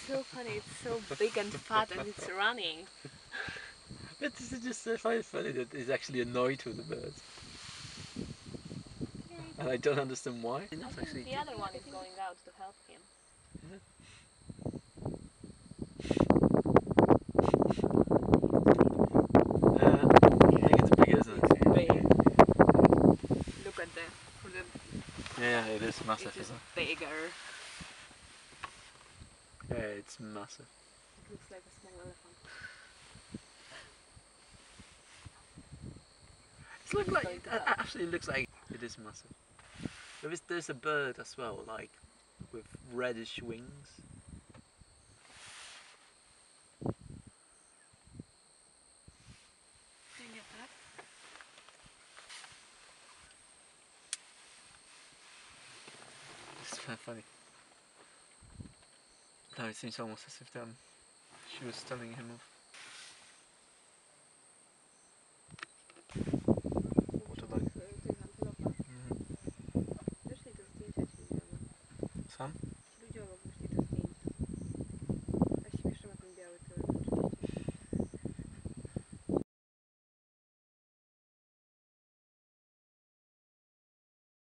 so funny. It's so big and fat, and it's running. But this is just so funny that it's actually annoyed with the birds. And I don't understand why. I think the other one is going out to help him. I think it's big, isn't it? It's big. Look at the. Yeah, it is massive, It is isn't it? bigger. Yeah, it's massive. It looks like a small elephant. It looks like it actually looks like it is massive. There's a bird as well, like with reddish wings. Can you get that? It's kind of funny. No, it seems almost as if she was telling him off. What about Sam?